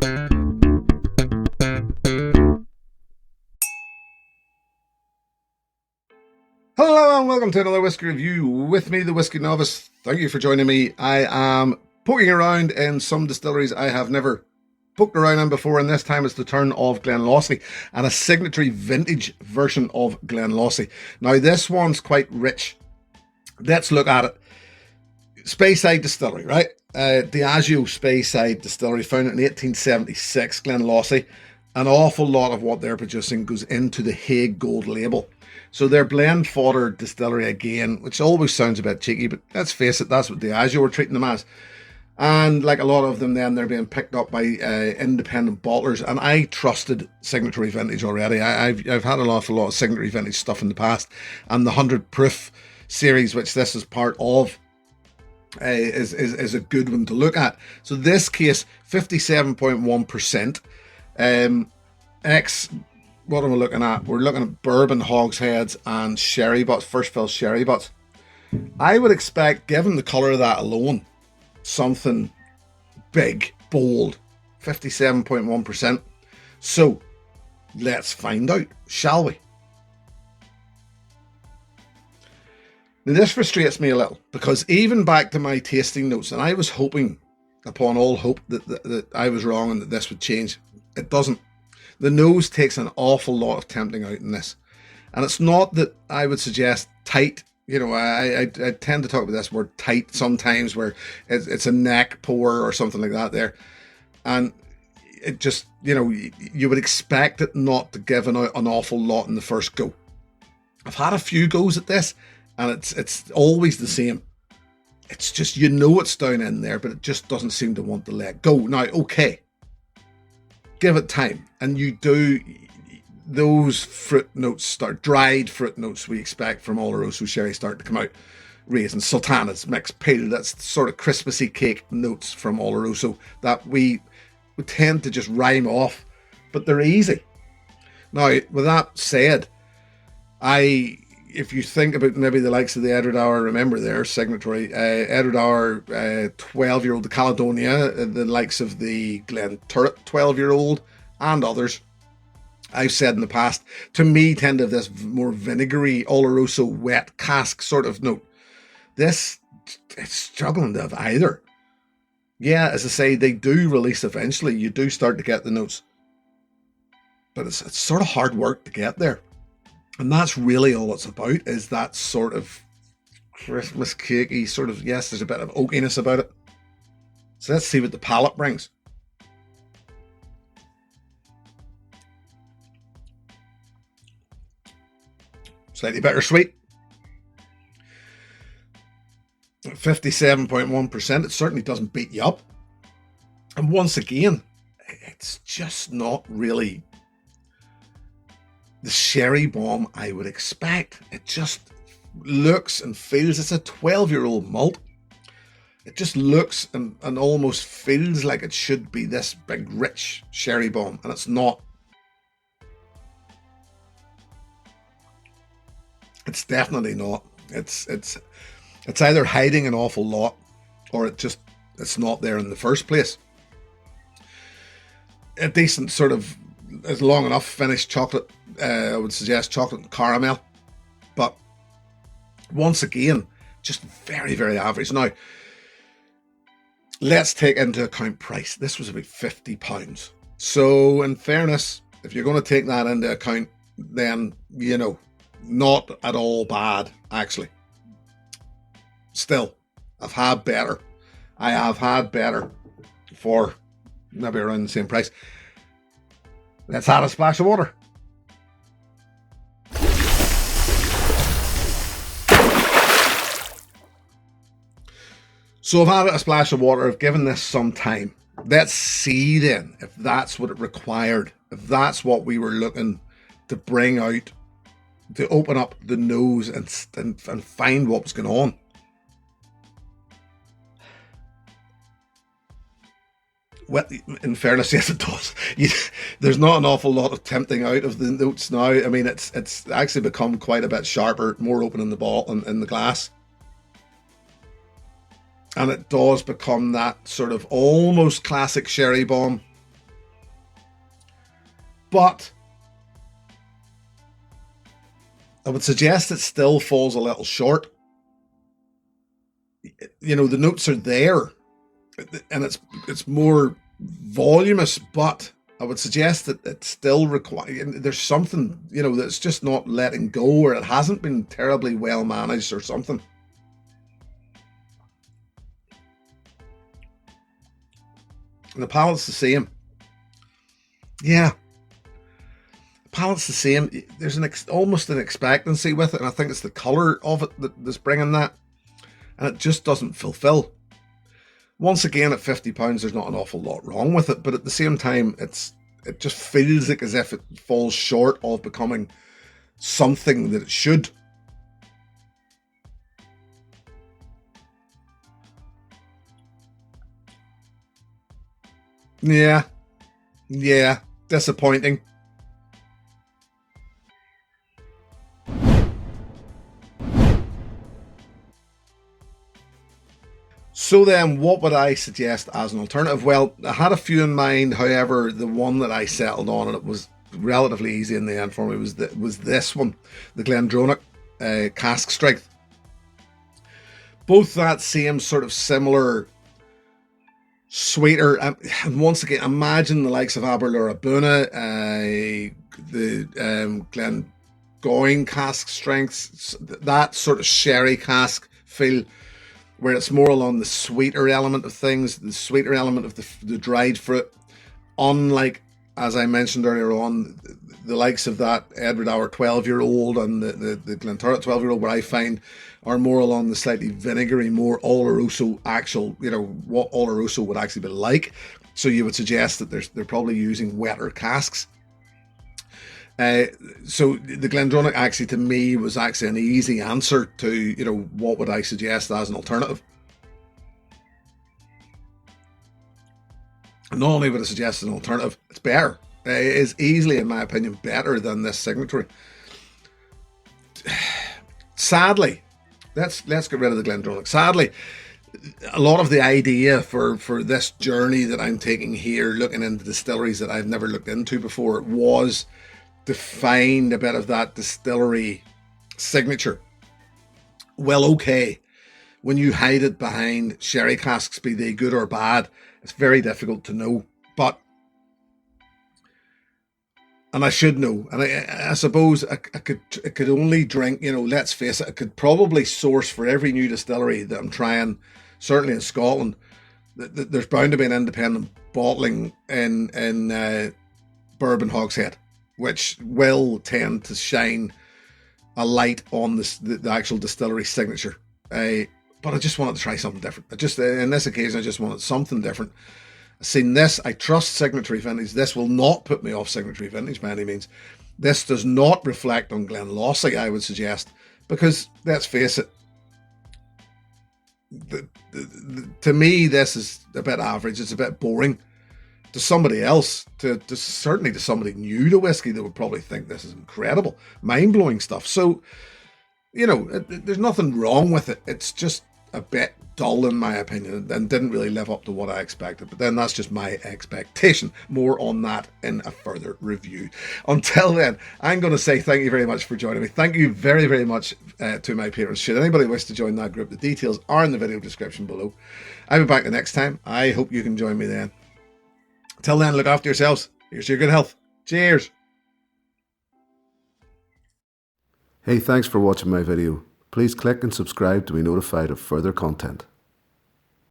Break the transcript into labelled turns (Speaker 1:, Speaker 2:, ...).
Speaker 1: Hello and welcome to another Whiskey Review with me, the Whiskey Novice. Thank you for joining me. I am poking around in some distilleries I have never poked around in before, and this time it's the turn of Glenlossie and a Signatory Vintage version of Glenlossie. Now this one's quite rich. Let's look at it. Speyside Distillery, right? Diageo Speyside Distillery, founded in 1876, Glenlossie. An awful lot of what they're producing goes into the Hague Gold label. So they're blend fodder distillery again, which always sounds a bit cheeky, but let's face it, that's what Diageo were treating them as. And like a lot of them then, they're being picked up by independent bottlers, and I trusted Signatory Vintage already. I've had an awful lot of Signatory Vintage stuff in the past, and the 100 Proof series, which this is part of, is a good one to look at. So this case, 57.1%. What am I looking at? We're looking at bourbon hogsheads and sherry butts, first fill sherry butts. I would expect, given the colour of that alone, something big, bold. 57.1%. So let's find out, shall we? Now this frustrates me a little, because even back to my tasting notes, and I was hoping upon all hope that I was wrong and that this would change. It doesn't. The nose takes an awful lot of tempting out in this. And it's not that I would suggest tight. You know, I tend to talk about this word tight sometimes, where it's a neck pour or something like that there. And it just, you know, you would expect it not to give an awful lot in the first go. I've had a few goes at this, and it's always the same. It's just, you know, it's down in there, but it just doesn't seem to want to let go. Now, okay. Give it time, and you do, those fruit notes start, dried fruit notes we expect from Oloroso sherry start to come out. Raisins, sultanas, mixed pale, that's sort of Christmassy cake notes from Oloroso that we tend to just rhyme off, but they're easy. Now, with that said, if you think about maybe the likes of the Edward Hour, remember there, Signatory, Edward Hour 12-year-old, the Caledonia, the likes of the Glen Turret 12-year-old, and others, I've said in the past, to me tend to have this more vinegary, Oloroso, wet cask sort of note. This, it's struggling to have either. Yeah, as I say, they do release eventually. You do start to get the notes. But it's sort of hard work to get there. And that's really all it's about, is that sort of Christmas cakey sort of, yes, there's a bit of oakiness about it. So let's see what the palate brings. Slightly bittersweet. 57.1%. It certainly doesn't beat you up. And once again, it's just not really the sherry bomb I would expect. It just looks and feels, it's a 12-year-old malt. It just looks and almost feels like it should be this big rich sherry bomb, and it's not. It's definitely not. It's either hiding an awful lot, or it's not there in the first place. A decent sort of, is long enough finished chocolate. I would suggest chocolate and caramel, but once again, just very, very average. Now, let's take into account price. This was about £50. So in fairness, if you're going to take that into account, then, you know, not at all bad, actually. Still, I've had better. I have had better for maybe around the same price. Let's add a splash of water. So I've added a splash of water. I've given this some time. Let's see then if that's what it required. If that's what we were looking to bring out, to open up the nose and find what was going on. Well, in fairness, yes, it does. There's not an awful lot of tempting out of the notes now. I mean, it's actually become quite a bit sharper, more open in the bottle and in the glass. And it does become that sort of almost classic sherry bomb but I would suggest it still falls a little short. You know, the notes are there, and it's more voluminous, but I would suggest that it still requires, there's something, you know, that's just not letting go, or it hasn't been terribly well managed or something. And the palate's the same. Yeah. The palate's the same. There's almost an expectancy with it, and I think it's the colour of it that's bringing that. And it just doesn't fulfill. Once again, at £50, there's not an awful lot wrong with it, but at the same time, it just feels like as if it falls short of becoming something that it should. Yeah, disappointing. So then, what would I suggest as an alternative? Well, I had a few in mind. However, the one that I settled on, and it was relatively easy in the end for me, was this one, the Glendronach cask strength. Both that same sort of similar, sweeter, and once again, imagine the likes of Aberlourabuna, the Glengoyne cask strengths, that sort of sherry cask feel, where it's more along the sweeter element of things, the sweeter element of the dried fruit. Unlike, as I mentioned earlier on, the likes of that Edward Hour 12-year-old and the Glentoran 12-year-old, where I find are more along the slightly vinegary, more Oloroso actual, you know, what Oloroso would actually be like. So you would suggest that they're probably using wetter casks. So the Glendronach actually, to me, was actually an easy answer to, you know, what would I suggest as an alternative. Not only would I suggest an alternative, it's better. It is easily, in my opinion, better than this Signatory. Sadly, let's get rid of the Glendronach. Sadly, a lot of the idea for this journey that I'm taking here, looking into distilleries that I've never looked into before, was to find a bit of that distillery signature. Well, okay, when you hide it behind sherry casks, be they good or bad, it's very difficult to know. But, and I should know, and I suppose I could only drink, you know, let's face it, I could probably source for every new distillery that I'm trying, certainly in Scotland, there's bound to be an independent bottling in bourbon hogshead, which will tend to shine a light on the actual distillery signature. But I just wanted to try something different. In this occasion, I just wanted something different. I've seen this. I trust Signatory Vintage. This will not put me off Signatory Vintage by any means. This does not reflect on Glenlossie, I would suggest, because let's face it, to me, this is a bit average. It's a bit boring. To somebody else, certainly to somebody new to whiskey, they would probably think this is incredible, mind-blowing stuff. So, you know, there's nothing wrong with it. It's just a bit dull, in my opinion, and didn't really live up to what I expected. But then that's just my expectation. More on that in a further review. Until then, I'm going to say thank you very much for joining me. Thank you very, very much to my patrons. Should anybody wish to join that group, the details are in the video description below. I'll be back the next time. I hope you can join me then. Till then, look after yourselves. Here's to your good health. Cheers.
Speaker 2: Hey, thanks for watching my video. Please click and subscribe to be notified of further content.